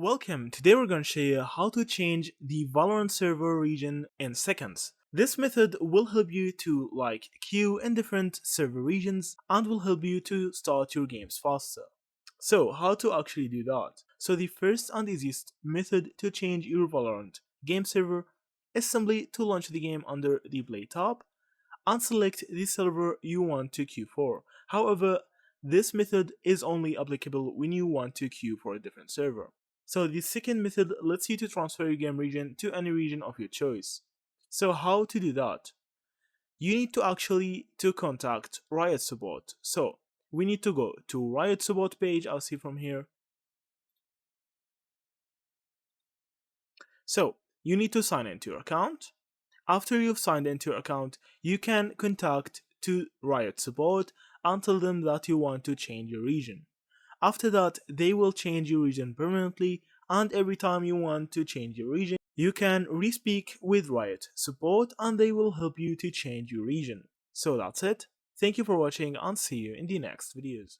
Welcome. Today we're going to show you how to change the Valorant server region in seconds. This method will help you to queue in different server regions and will help you to start your games faster. So how to actually do that? So the first and easiest method to change your Valorant game server is simply to launch the game under the Play tab and select the server you want to queue for. However, this method is only applicable when you want to queue for a different server. So the second method lets you to transfer your game region to any region of your choice. So how to do that? You need to actually to contact Riot support. So we need to go to Riot support page, I'll see from here. So you need to sign into your account. After you've signed into your account, you can contact to Riot support and tell them that you want to change your region. After that, they will change your region permanently, and every time you want to change your region, you can re-speak with Riot support and they will help you to change your region. So that's it. Thank you for watching and see you in the next videos.